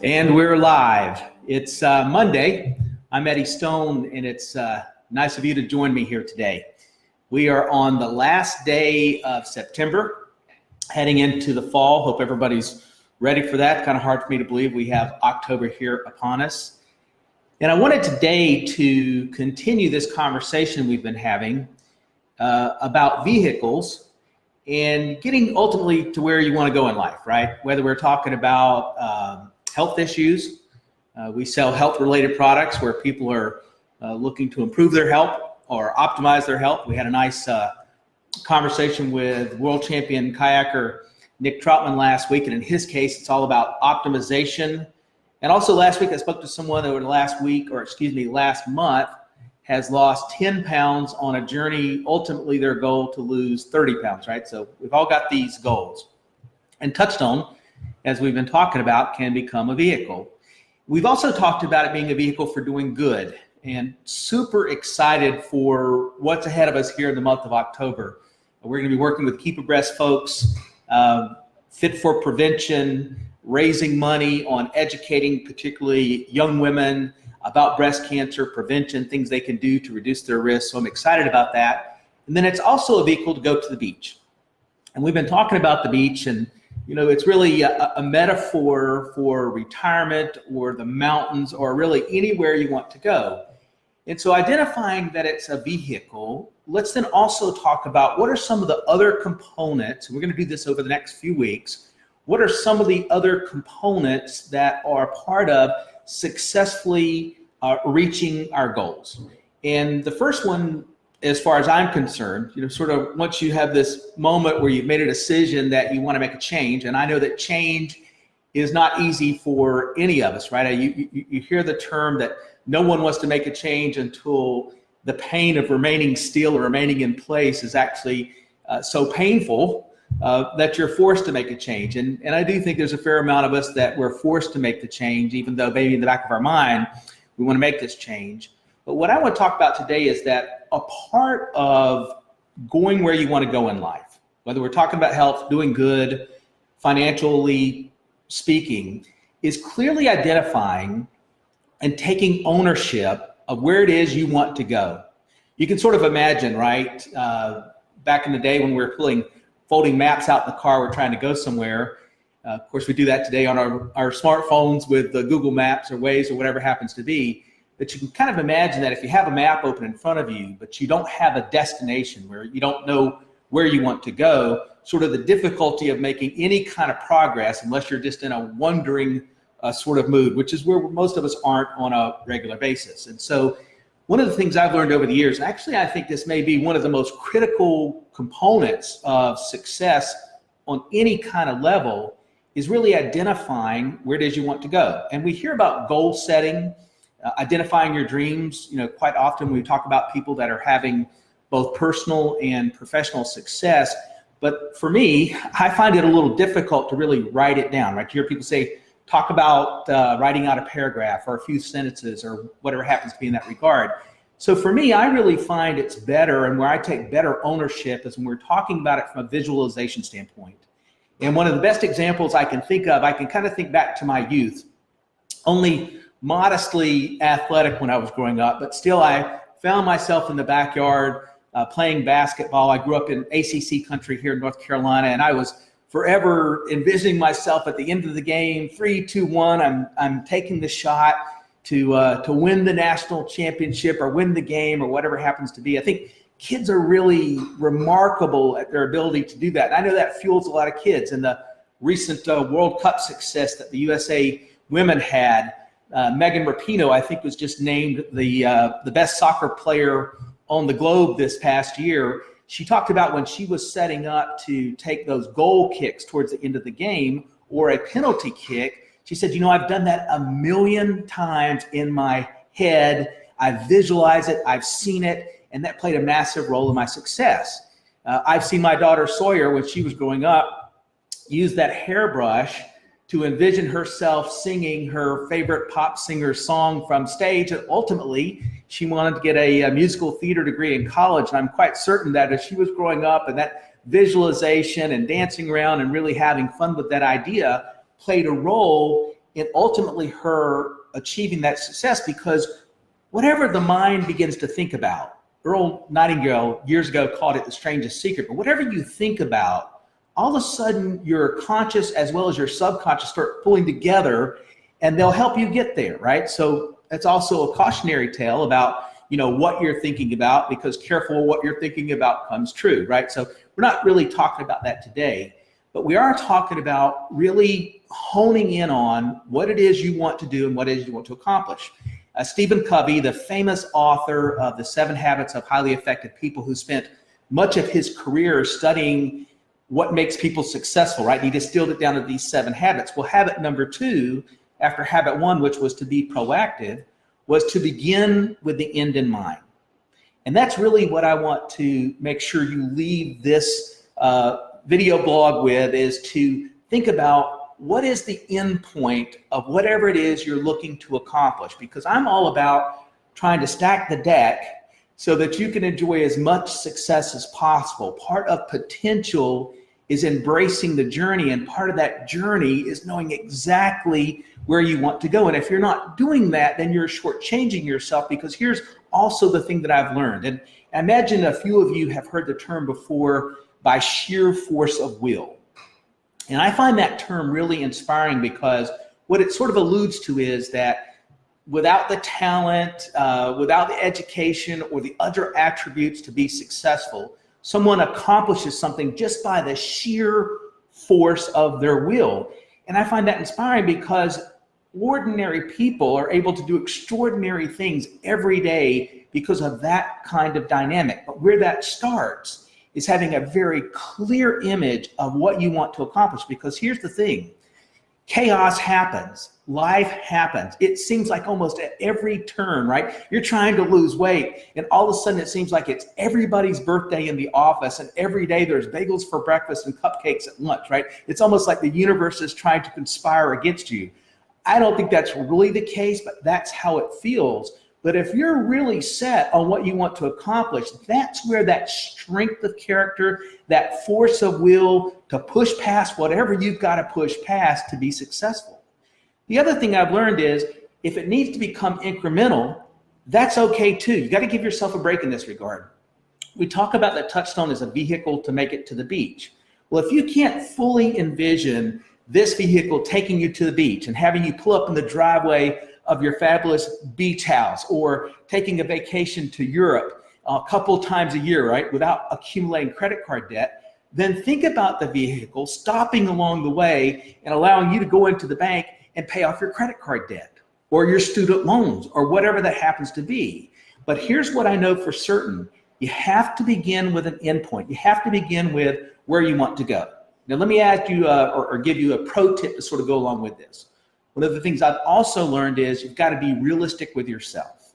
And we're live. It's Monday. I'm Eddie Stone, and it's nice of you to join me here today. We are on the last day of September, heading into the fall. Hope everybody's ready for that. Kind of hard for me to believe we have October here upon us. And I wanted today to continue this conversation we've been having about vehicles and getting ultimately to where you want to go in life, right? Whether we're talking about health issues, we sell health-related products where people are looking to improve their health or optimize their health. We had a nice conversation with world champion kayaker Nick Troutman last week, and in his case, it's all about optimization. And also last week, I spoke to someone over the last month, has lost 10 pounds on a journey, ultimately their goal to lose 30 pounds, right? So we've all got these goals. And Touchstone, as we've been talking about, can become a vehicle. We've also talked about it being a vehicle for doing good, and super excited for what's ahead of us here in the month of October. We're gonna be working with Keep Abreast folks, Fit for Prevention, raising money on educating particularly young women about breast cancer prevention, things they can do to reduce their risk. So I'm excited about that. And then it's also a vehicle to go to the beach. And we've been talking about the beach, and you know, it's really a metaphor for retirement or the mountains or really anywhere you want to go. And so identifying that it's a vehicle, let's then also talk about what are some of the other components, and we're going to do this over the next few weeks. What are some of the other components that are part of successfully reaching our goals? And the first one, as far as I'm concerned, you know, sort of once you have this moment where you've made a decision that you want to make a change, and I know that change is not easy for any of us, right? You hear the term that no one wants to make a change until the pain of remaining still or remaining in place is actually so painful that you're forced to make a change. And I do think there's a fair amount of us that we're forced to make the change, even though maybe in the back of our mind, we want to make this change. But what I want to talk about today is that a part of going where you want to go in life, whether we're talking about health, doing good, financially speaking, is clearly identifying and taking ownership of where it is you want to go. You can sort of imagine, right? Back in the day when we were folding maps out in the car, we're trying to go somewhere. Of course, we do that today on our smartphones with Google Maps or Waze or whatever happens to be. But you can kind of imagine that if you have a map open in front of you, but you don't have a destination where you don't know where you want to go, sort of the difficulty of making any kind of progress unless you're just in a wandering sort of mood, which is where most of us aren't on a regular basis. And so one of the things I've learned over the years, and actually I think this may be one of the most critical components of success on any kind of level, is really identifying where it is you want to go. And we hear about goal setting, identifying your dreams. You know, quite often we talk about people that are having both personal and professional success. But for me, I find it a little difficult to really write it down, right? You hear people say, talk about writing out a paragraph or a few sentences or whatever happens to be in that regard. So for me, I really find it's better, and where I take better ownership is when we're talking about it from a visualization standpoint. And one of the best examples I can think of, I can kind of think back to my youth. Only modestly athletic when I was growing up, but still I found myself in the backyard playing basketball. I grew up in ACC country here in North Carolina, and I was forever envisioning myself at the end of the game, 3, 2, 1, I'm taking the shot to win the national championship or win the game or whatever happens to be. I think kids are really remarkable at their ability to do that. And I know that fuels a lot of kids. And the recent World Cup success that the USA women had, Megan Rapinoe, I think, was just named the best soccer player on the globe this past year. She talked about when she was setting up to take those goal kicks towards the end of the game or a penalty kick. She said, you know, I've done that 1,000,000 times in my head. I visualize it, I've seen it, and that played a massive role in my success. I've seen my daughter Sawyer, when she was growing up, use that hairbrush to envision herself singing her favorite pop singer song from stage. And ultimately, she wanted to get a musical theater degree in college. And I'm quite certain that as she was growing up, and that visualization and dancing around and really having fun with that idea played a role in ultimately her achieving that success, because whatever the mind begins to think about, Earl Nightingale years ago called it the strangest secret, but whatever you think about, all of a sudden your conscious as well as your subconscious start pulling together, and they'll help you get there, right? So it's also a cautionary tale about, what you're thinking about, because careful what you're thinking about comes true, right? So we're not really talking about that today, but we are talking about really honing in on what it is you want to do and what it is you want to accomplish. Stephen Covey, the famous author of The 7 Habits of Highly Effective People, who spent much of his career studying what makes people successful, right? He distilled it down to these 7 habits. Well, habit number 2, after habit 1, which was to be proactive, was to begin with the end in mind. And that's really what I want to make sure you leave this video blog with, is to think about what is the end point of whatever it is you're looking to accomplish. Because I'm all about trying to stack the deck so that you can enjoy as much success as possible. Part of potential is embracing the journey, and part of that journey is knowing exactly where you want to go. And if you're not doing that, then you're shortchanging yourself, because here's also the thing that I've learned. And I imagine a few of you have heard the term before, by sheer force of will. And I find that term really inspiring, because what it sort of alludes to is that without the talent, without the education or the other attributes to be successful, someone accomplishes something just by the sheer force of their will. And I find that inspiring, because ordinary people are able to do extraordinary things every day because of that kind of dynamic. But where that starts is having a very clear image of what you want to accomplish. Because here's the thing, chaos happens, life happens. It seems like almost at every turn, right? You're trying to lose weight, and all of a sudden it seems like it's everybody's birthday in the office, and every day there's bagels for breakfast and cupcakes at lunch, right? It's almost like the universe is trying to conspire against you. I don't think that's really the case, but that's how it feels. But if you're really set on what you want to accomplish, that's where that strength of character, that force of will to push past whatever you've got to push past to be successful. The other thing I've learned is, if it needs to become incremental, that's okay too. You got to give yourself a break in this regard. We talk about that Touchstone as a vehicle to make it to the beach. Well, if you can't fully envision this vehicle taking you to the beach and having you pull up in the driveway of your fabulous beach house, or taking a vacation to Europe a couple times a year, right, without accumulating credit card debt, then think about the vehicle stopping along the way and allowing you to go into the bank and pay off your credit card debt or your student loans or whatever that happens to be. But here's what I know for certain. You have to begin with an endpoint. You have to begin with where you want to go. Now, let me ask you or give you a pro tip to sort of go along with this. One of the things I've also learned is you've got to be realistic with yourself.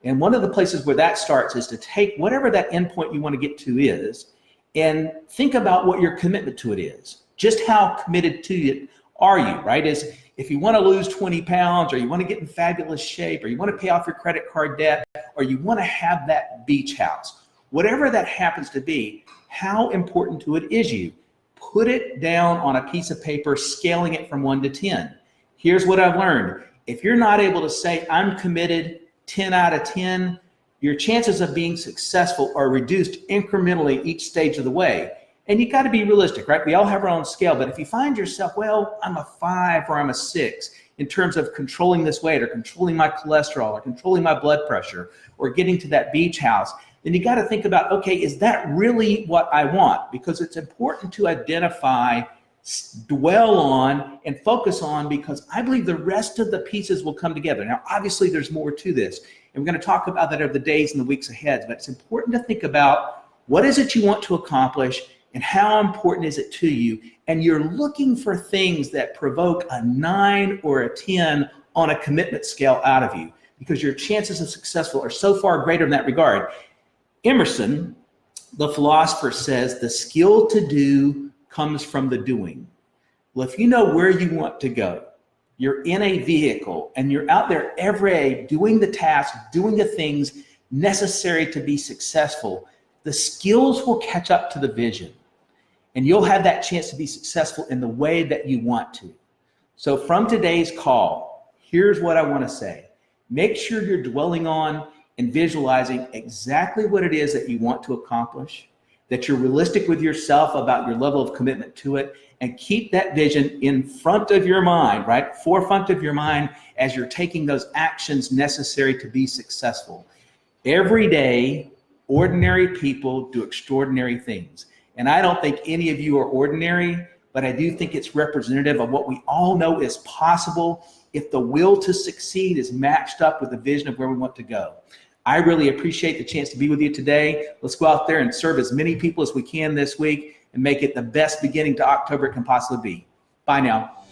And one of the places where that starts is to take whatever that endpoint you want to get to is, and think about what your commitment to it is. Just how committed to it are you, right? Is if you want to lose 20 pounds, or you want to get in fabulous shape, or you want to pay off your credit card debt, or you want to have that beach house, whatever that happens to be, how important to it is you? Put it down on a piece of paper, scaling it from 1 to 10. Here's what I've learned. If you're not able to say, I'm committed 10 out of 10, your chances of being successful are reduced incrementally each stage of the way. And you got to be realistic, right? We all have our own scale, but if you find yourself, well, I'm a 5 or I'm a 6 in terms of controlling this weight, or controlling my cholesterol, or controlling my blood pressure, or getting to that beach house, then you got to think about, okay, is that really what I want? Because it's important to identify, dwell on, and focus on, because I believe the rest of the pieces will come together. Now, obviously there's more to this, and we're going to talk about that over the days and the weeks ahead, but it's important to think about what is it you want to accomplish, and how important is it to you? And you're looking for things that provoke a 9 or a 10 on a commitment scale out of you, because your chances of successful are so far greater in that regard. Emerson, the philosopher, says the skill to do comes from the doing. Well, if you know where you want to go, you're in a vehicle and you're out there every day doing the tasks, doing the things necessary to be successful, the skills will catch up to the vision, and you'll have that chance to be successful in the way that you want to. So from today's call, here's what I want to say. Make sure you're dwelling on and visualizing exactly what it is that you want to accomplish, that you're realistic with yourself about your level of commitment to it, and keep that vision in front of your mind, right? Forefront of your mind as you're taking those actions necessary to be successful. Every day, ordinary people do extraordinary things. And I don't think any of you are ordinary, but I do think it's representative of what we all know is possible if the will to succeed is matched up with the vision of where we want to go. I really appreciate the chance to be with you today. Let's go out there and serve as many people as we can this week and make it the best beginning to October it can possibly be. Bye now.